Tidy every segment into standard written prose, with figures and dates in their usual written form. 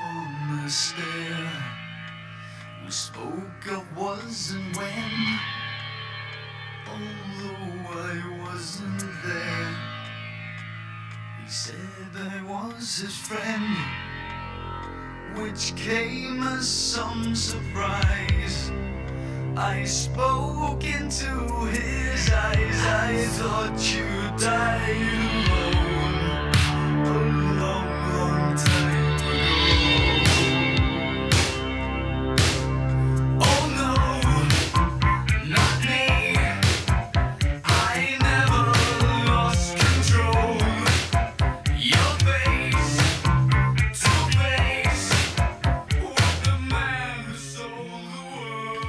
on the stair. We spoke of was and when, although I wasn't there. He said I was his friend, which came as some surprise. I spoke into his eyes. I thought you died alone a long, long time ago. Oh no, not me. I never lost control. Your face to face with the man who sold the world.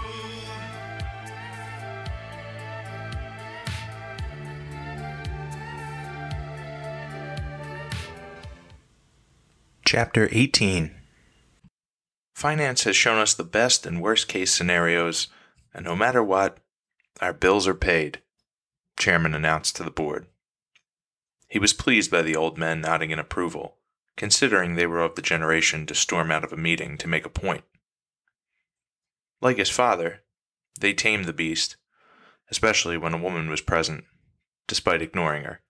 Chapter 18. Finance has shown us the best and worst case scenarios, and no matter what, our bills are paid, Chairman announced to the board. He was pleased by the old men nodding in approval, considering they were of the generation to storm out of a meeting to make a point. Like his father, they tamed the beast, especially when a woman was present, despite ignoring her.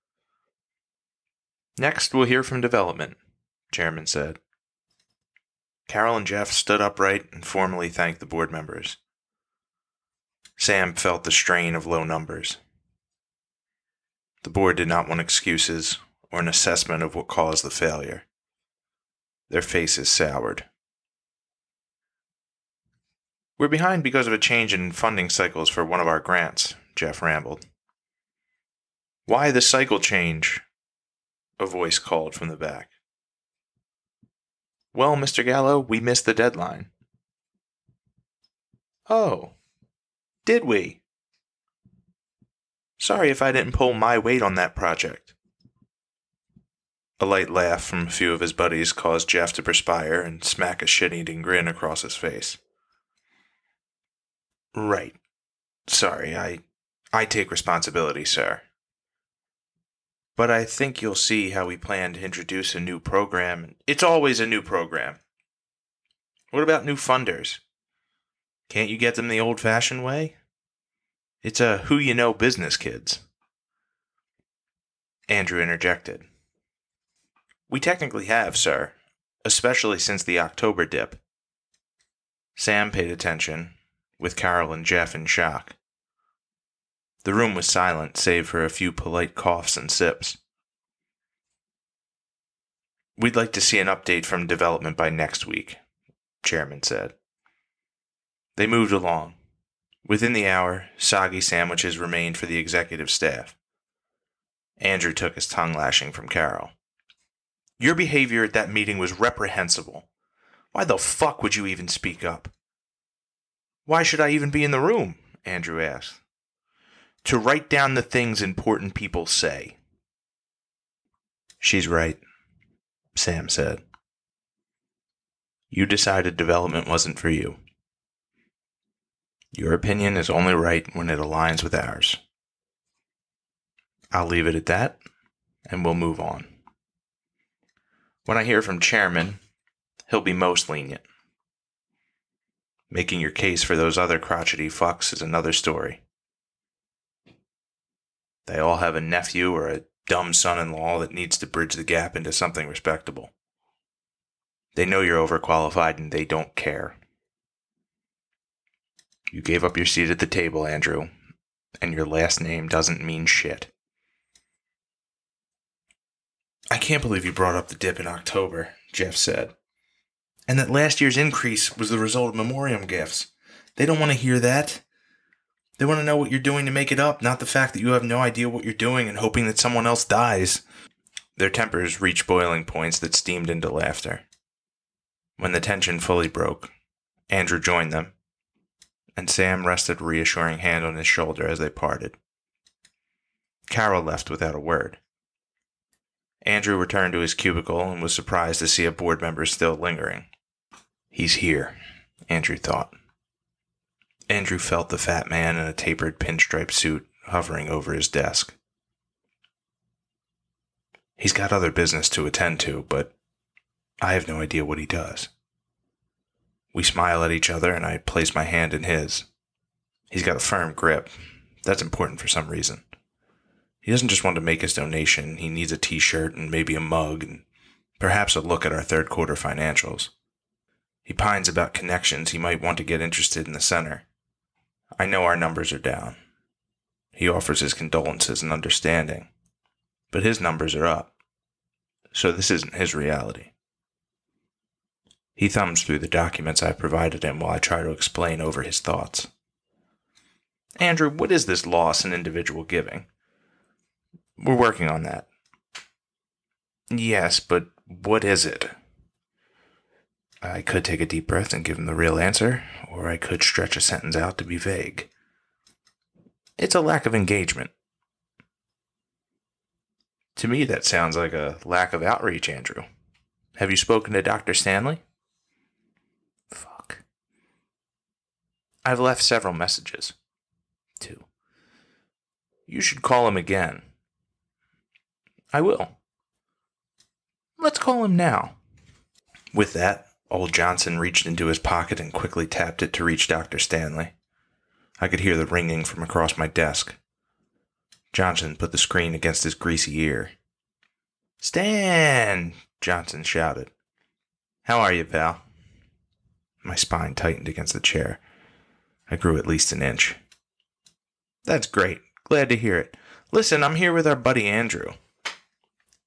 Next, we'll hear from development, Chairman said. Carol and Jeff stood upright and formally thanked the board members. Sam felt the strain of low numbers. The board did not want excuses or an assessment of what caused the failure. Their faces soured. We're behind because of a change in funding cycles for one of our grants, Jeff rambled. Why the cycle change? A voice called from the back. Well, Mr. Gallo, we missed the deadline. Oh, did we? Sorry if I didn't pull my weight on that project. A light laugh from a few of his buddies caused Jeff to perspire and smack a shit-eating grin across his face. Right. Sorry, I take responsibility, sir. But I think you'll see how we plan to introduce a new program. It's always a new program. What about new funders? Can't you get them the old-fashioned way? It's a who-you-know business, kids. Andrew interjected. We technically have, sir, especially since the October dip. Sam paid attention, with Carol and Jeff in shock. The room was silent, save for a few polite coughs and sips. We'd like to see an update from development by next week, Chairman said. They moved along. Within the hour, soggy sandwiches remained for the executive staff. Andrew took his tongue lashing from Carol. Your behavior at that meeting was reprehensible. Why the fuck would you even speak up? Why should I even be in the room? Andrew asked. To write down the things important people say. She's right, Sam said. You decided development wasn't for you. Your opinion is only right when it aligns with ours. I'll leave it at that, and we'll move on. When I hear from Chairman, he'll be most lenient. Making your case for those other crotchety fucks is another story. They all have a nephew or a dumb son-in-law that needs to bridge the gap into something respectable. They know you're overqualified and they don't care. You gave up your seat at the table, Andrew, and your last name doesn't mean shit. I can't believe you brought up the dip in October, Jeff said. And that last year's increase was the result of memoriam gifts. They don't want to hear that. They want to know what you're doing to make it up, not the fact that you have no idea what you're doing and hoping that someone else dies. Their tempers reached boiling points that steamed into laughter. When the tension fully broke, Andrew joined them, and Sam rested a reassuring hand on his shoulder as they parted. Carol left without a word. Andrew returned to his cubicle and was surprised to see a board member still lingering. He's here, Andrew thought. Andrew felt the fat man in a tapered pinstripe suit hovering over his desk. He's got other business to attend to, but I have no idea what he does. We smile at each other and I place my hand in his. He's got a firm grip. That's important for some reason. He doesn't just want to make his donation. He needs a t-shirt and maybe a mug and perhaps a look at our third quarter financials. He pines about connections he might want to get interested in the center. I know our numbers are down. He offers his condolences and understanding. But his numbers are up. So this isn't his reality. He thumbs through the documents I provided him while I try to explain over his thoughts. Andrew, what is this loss in individual giving? We're working on that. Yes, but what is it? I could take a deep breath and give him the real answer, or I could stretch a sentence out to be vague. It's a lack of engagement. To me, that sounds like a lack of outreach, Andrew. Have you spoken to Dr. Stanley? Fuck. I've left several messages. 2. You should call him again. I will. Let's call him now. With that, old Johnson reached into his pocket and quickly tapped it to reach Dr. Stanley. I could hear the ringing from across my desk. Johnson put the screen against his greasy ear. Stan! Johnson shouted. How are you, pal? My spine tightened against the chair. I grew at least an inch. That's great. Glad to hear it. Listen, I'm here with our buddy Andrew.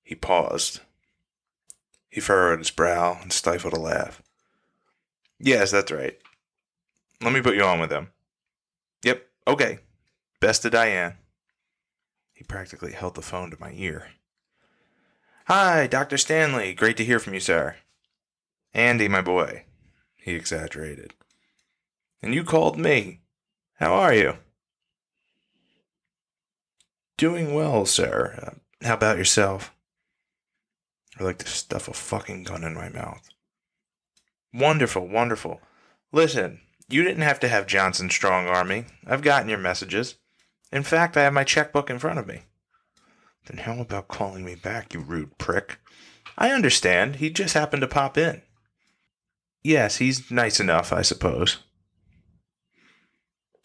He paused. He furrowed his brow and stifled a laugh. Yes, that's right. Let me put you on with him. Yep, okay. Best to Diane. He practically held the phone to my ear. Hi, Dr. Stanley. Great to hear from you, sir. Andy, my boy. He exaggerated. And you called me. How are you? Doing well, sir. How about yourself? I like to stuff a fucking gun in my mouth. Wonderful, wonderful. Listen, you didn't have to have Johnson strong-arm me. I've gotten your messages. In fact, I have my checkbook in front of me. Then how about calling me back, you rude prick? I understand. He just happened to pop in. Yes, he's nice enough, I suppose.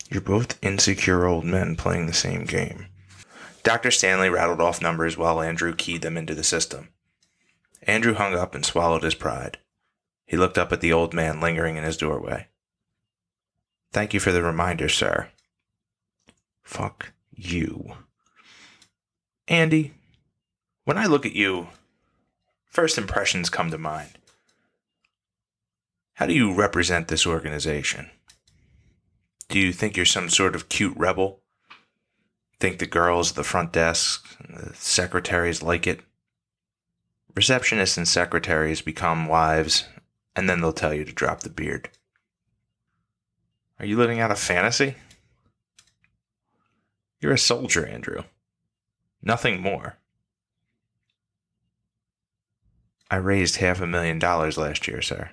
You're both insecure old men playing the same game. Dr. Stanley rattled off numbers while Andrew keyed them into the system. Andrew hung up and swallowed his pride. He looked up at the old man lingering in his doorway. Thank you for the reminder, sir. Fuck you. Andy, when I look at you, first impressions come to mind. How do you represent this organization? Do you think you're some sort of cute rebel? Think the girls at the front desk, the secretaries like it? Receptionists and secretaries become wives, and then they'll tell you to drop the beard. Are you living out a fantasy? You're a soldier, Andrew. Nothing more. I raised $500,000 last year, sir.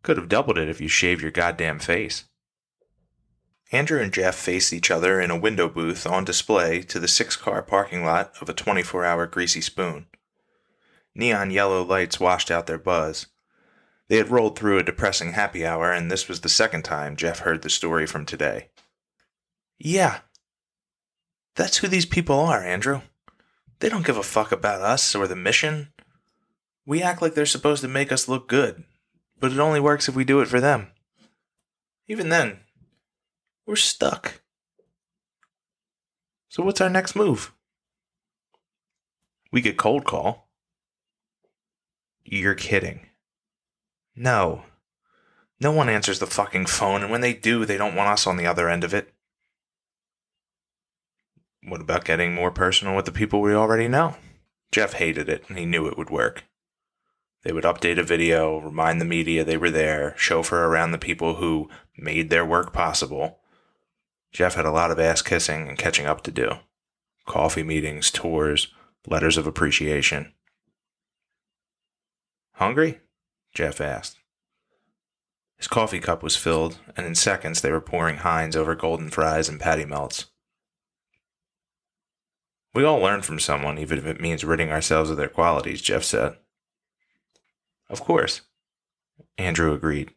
Could have doubled it if you shaved your goddamn face. Andrew and Jeff faced each other in a window booth on display to the 6-car parking lot of a 24-hour Greasy Spoon. Neon yellow lights washed out their buzz. They had rolled through a depressing happy hour, and this was the second time Jeff heard the story from today. Yeah. That's who these people are, Andrew. They don't give a fuck about us or the mission. We act like they're supposed to make us look good, but it only works if we do it for them. Even then, we're stuck. So what's our next move? We could cold call. You're kidding. No. No one answers the fucking phone, and when they do, they don't want us on the other end of it. What about getting more personal with the people we already know? Jeff hated it, and he knew it would work. They would update a video, remind the media they were there, chauffeur around the people who made their work possible. Jeff had a lot of ass-kissing and catching up to do. Coffee meetings, tours, letters of appreciation. Hungry? Jeff asked. His coffee cup was filled, and in seconds they were pouring Heinz over golden fries and patty melts. We all learn from someone, even if it means ridding ourselves of their qualities, Jeff said. Of course, Andrew agreed.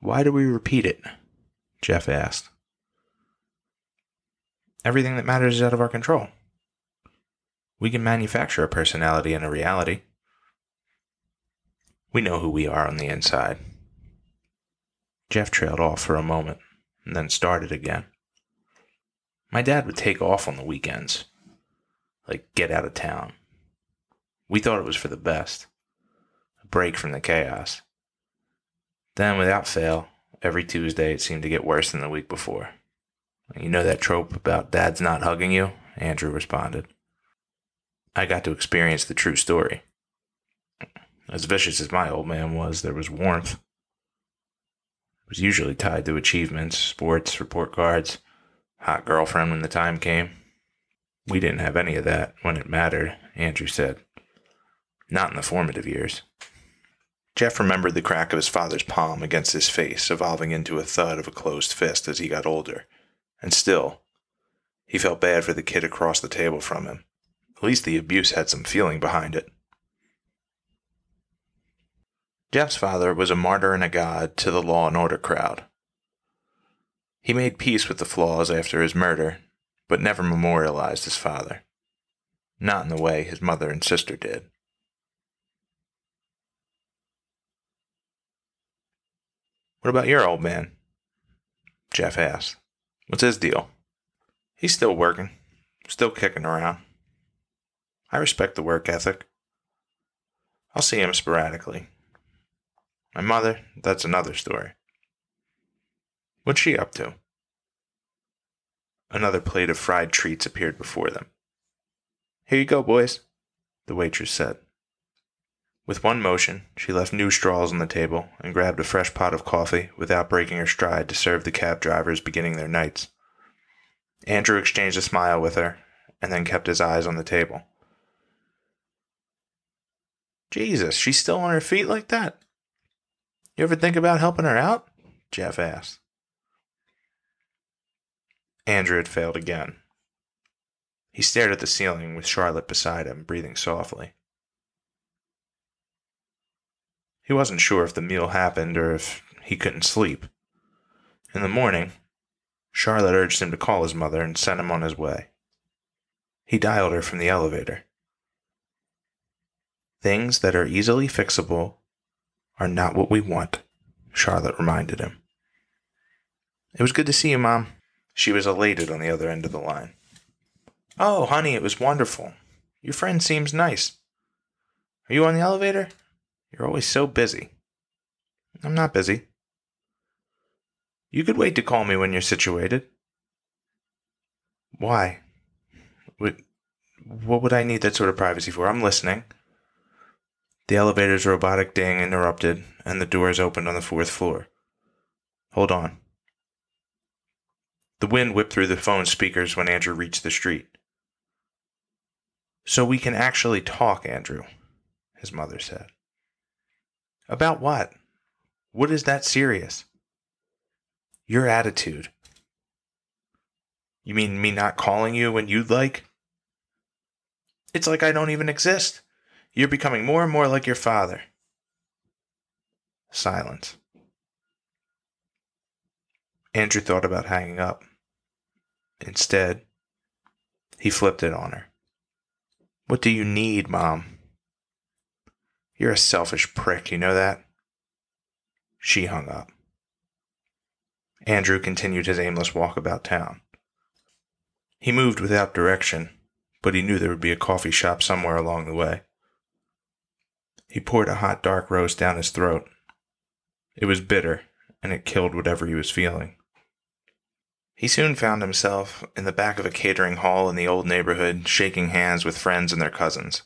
Why do we repeat it? Jeff asked. Everything that matters is out of our control. We can manufacture a personality and a reality. We know who we are on the inside. Jeff trailed off for a moment, and then started again. My dad would take off on the weekends, like get out of town. We thought it was for the best, a break from the chaos. Then, without fail, every Tuesday it seemed to get worse than the week before. You know that trope about dads not hugging you? Andrew responded. I got to experience the true story. As vicious as my old man was, there was warmth. It was usually tied to achievements, sports, report cards, hot girlfriend when the time came. We didn't have any of that when it mattered, Andrew said. Not in the formative years. Jeff remembered the crack of his father's palm against his face, evolving into a thud of a closed fist as he got older. And still, he felt bad for the kid across the table from him. At least the abuse had some feeling behind it. Jeff's father was a martyr and a god to the law and order crowd. He made peace with the flaws after his murder, but never memorialized his father. Not in the way his mother and sister did. What about your old man? Jeff asked. What's his deal? He's still working, still kicking around. I respect the work ethic. I'll see him sporadically. My mother, that's another story. What's she up to? Another plate of fried treats appeared before them. Here you go, boys, the waitress said. With one motion, she left new straws on the table and grabbed a fresh pot of coffee without breaking her stride to serve the cab drivers beginning their nights. Andrew exchanged a smile with her and then kept his eyes on the table. Jesus, she's still on her feet like that? You ever think about helping her out? Jeff asked. Andrew had failed again. He stared at the ceiling with Charlotte beside him, breathing softly. He wasn't sure if the meal happened or if he couldn't sleep. In the morning, Charlotte urged him to call his mother and send him on his way. He dialed her from the elevator. Things that are easily fixable are not what we want, Charlotte reminded him. It was good to see you, Mom. She was elated on the other end of the line. Oh, honey, it was wonderful. Your friend seems nice. Are you on the elevator? You're always so busy. I'm not busy. You could wait to call me when you're situated. Why? What would I need that sort of privacy for? I'm listening. The elevator's robotic ding interrupted, and the doors opened on the 4th floor. Hold on. The wind whipped through the phone speakers when Andrew reached the street. So we can actually talk, Andrew, his mother said. About what? What is that serious? Your attitude. You mean me not calling you when you'd like? It's like I don't even exist. You're becoming more and more like your father. Silence. Andrew thought about hanging up. Instead, he flipped it on her. What do you need, Mom? You're a selfish prick, you know that? She hung up. Andrew continued his aimless walk about town. He moved without direction, but he knew there would be a coffee shop somewhere along the way. He poured a hot dark roast down his throat. It was bitter, and it killed whatever he was feeling. He soon found himself in the back of a catering hall in the old neighborhood, shaking hands with friends and their cousins.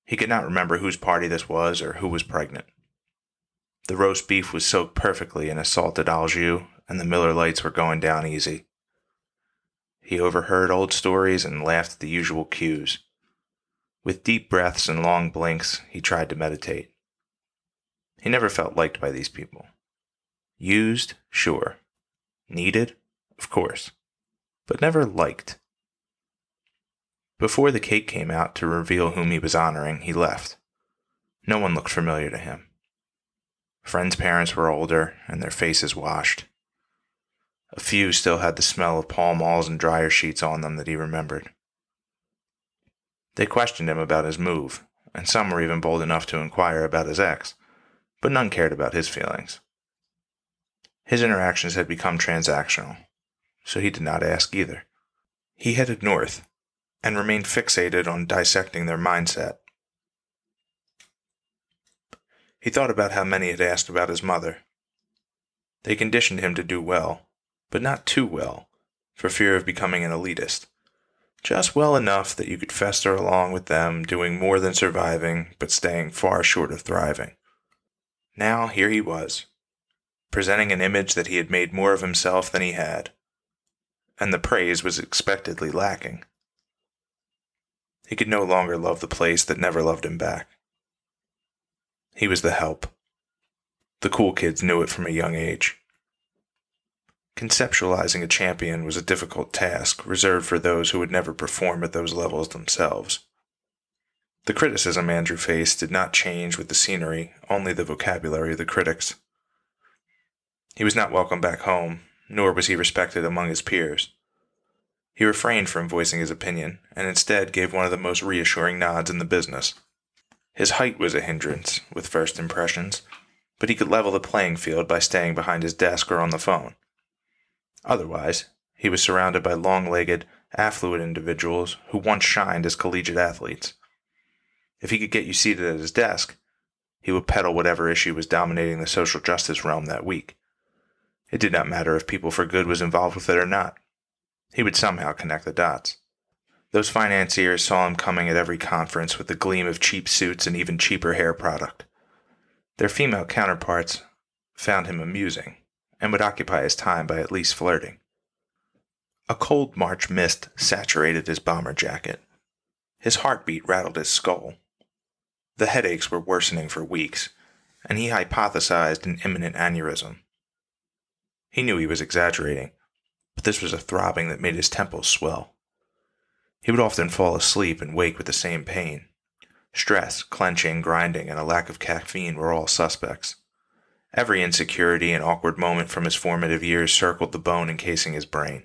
He could not remember whose party this was or who was pregnant. The roast beef was soaked perfectly in a salted au jus, and the Miller Lights were going down easy. He overheard old stories and laughed at the usual cues. With deep breaths and long blinks, he tried to meditate. He never felt liked by these people. Used, sure. Needed, of course. But never liked. Before the cake came out to reveal whom he was honoring, he left. No one looked familiar to him. Friends' parents were older, and their faces washed. A few still had the smell of Pall Malls and dryer sheets on them that he remembered. They questioned him about his move, and some were even bold enough to inquire about his ex, but none cared about his feelings. His interactions had become transactional, so he did not ask either. He headed north, and remained fixated on dissecting their mindset. He thought about how many had asked about his mother. They conditioned him to do well, but not too well, for fear of becoming an elitist. Just well enough that you could fester along with them, doing more than surviving, but staying far short of thriving. Now here he was, presenting an image that he had made more of himself than he had, and the praise was expectedly lacking. He could no longer love the place that never loved him back. He was the help. The cool kids knew it from a young age. Conceptualizing a champion was a difficult task, reserved for those who would never perform at those levels themselves. The criticism Andrew faced did not change with the scenery, only the vocabulary of the critics. He was not welcome back home, nor was he respected among his peers. He refrained from voicing his opinion, and instead gave one of the most reassuring nods in the business. His height was a hindrance, with first impressions, but he could level the playing field by staying behind his desk or on the phone. Otherwise, he was surrounded by long-legged, affluent individuals who once shined as collegiate athletes. If he could get you seated at his desk, he would peddle whatever issue was dominating the social justice realm that week. It did not matter if People for Good was involved with it or not. He would somehow connect the dots. Those financiers saw him coming at every conference with the gleam of cheap suits and even cheaper hair product. Their female counterparts found him amusing, and would occupy his time by at least flirting. A cold March mist saturated his bomber jacket. His heartbeat rattled his skull. The headaches were worsening for weeks, and he hypothesized an imminent aneurysm. He knew he was exaggerating, but this was a throbbing that made his temples swell. He would often fall asleep and wake with the same pain. Stress, clenching, grinding, and a lack of caffeine were all suspects. Every insecurity and awkward moment from his formative years circled the bone encasing his brain.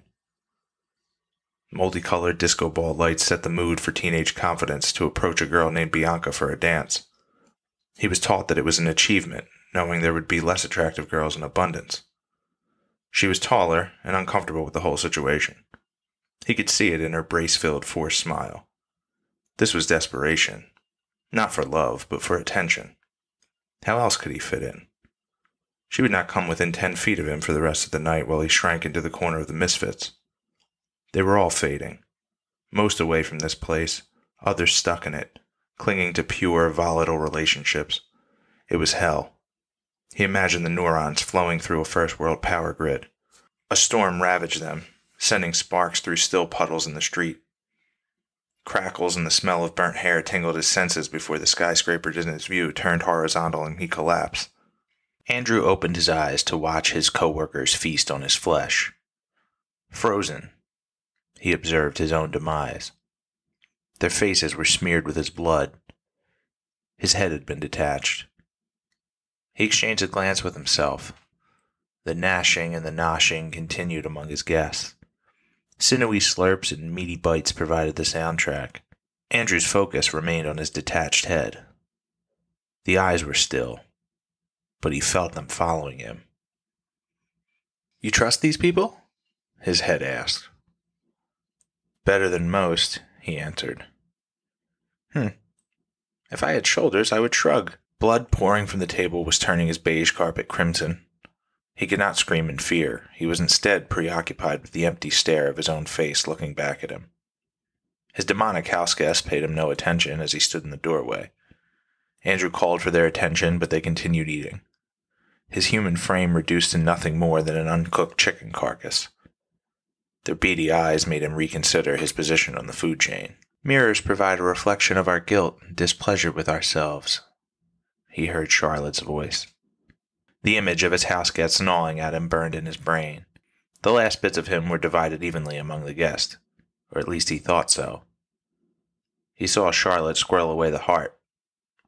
Multicolored disco ball lights set the mood for teenage confidence to approach a girl named Bianca for a dance. He was taught that it was an achievement, knowing there would be less attractive girls in abundance. She was taller and uncomfortable with the whole situation. He could see it in her brace-filled, forced smile. This was desperation. Not for love, but for attention. How else could he fit in? She would not come within 10 feet of him for the rest of the night while he shrank into the corner of the misfits. They were all fading. Most away from this place, others stuck in it, clinging to pure, volatile relationships. It was hell. He imagined the neurons flowing through a first-world power grid. A storm ravaged them, sending sparks through still puddles in the street. Crackles and the smell of burnt hair tingled his senses before the skyscrapers in his view turned horizontal and he collapsed. Andrew opened his eyes to watch his coworkers feast on his flesh. Frozen, he observed his own demise. Their faces were smeared with his blood. His head had been detached. He exchanged a glance with himself. The gnashing and the noshing continued among his guests. Sinewy slurps and meaty bites provided the soundtrack. Andrew's focus remained on his detached head. The eyes were still, but he felt them following him. "You trust these people?" his head asked. "Better than most," he answered. If I had shoulders, I would shrug." Blood pouring from the table was turning his beige carpet crimson. He could not scream in fear. He was instead preoccupied with the empty stare of his own face looking back at him. His demonic house guests paid him no attention as he stood in the doorway. Andrew called for their attention, but they continued eating. His human frame reduced to nothing more than an uncooked chicken carcass. Their beady eyes made him reconsider his position on the food chain. "Mirrors provide a reflection of our guilt and displeasure with ourselves," he heard Charlotte's voice. The image of his house guests gnawing at him burned in his brain. The last bits of him were divided evenly among the guests, or at least he thought so. He saw Charlotte squirrel away the heart.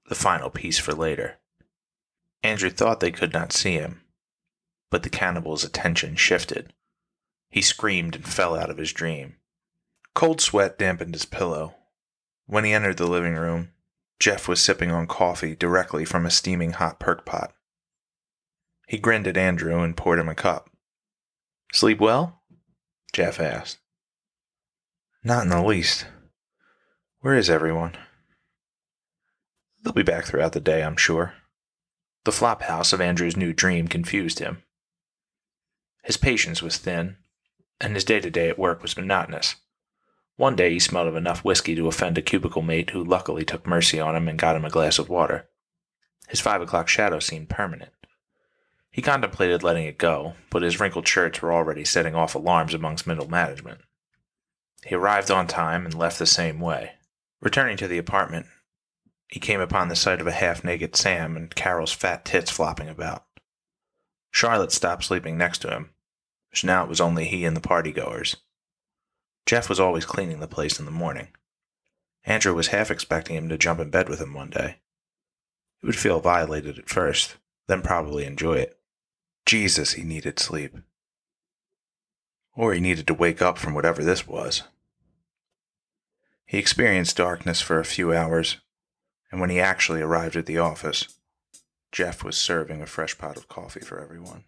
the final piece for later. Andrew thought they could not see him, but the cannibal's attention shifted. He screamed and fell out of his dream. Cold sweat dampened his pillow. When he entered the living room, Jeff was sipping on coffee directly from a steaming hot perk pot. He grinned at Andrew and poured him a cup. "Sleep well?" Jeff asked. "Not in the least. Where is everyone?" "They'll be back throughout the day, I'm sure." The flophouse of Andrew's new dream confused him. His patience was thin, and his day-to-day at work was monotonous. One day he smelled of enough whiskey to offend a cubicle mate who luckily took mercy on him and got him a glass of water. His 5 o'clock shadow seemed permanent. He contemplated letting it go, but his wrinkled shirts were already setting off alarms amongst middle management. He arrived on time and left the same way. Returning to the apartment, he came upon the sight of a half-naked Sam and Carol's fat tits flopping about. Charlotte stopped sleeping next to him, so now it was only he and the partygoers. Jeff was always cleaning the place in the morning. Andrew was half expecting him to jump in bed with him one day. He would feel violated at first, then probably enjoy it. Jesus, he needed sleep. Or he needed to wake up from whatever this was. He experienced darkness for a few hours, and when he actually arrived at the office, Jeff was serving a fresh pot of coffee for everyone.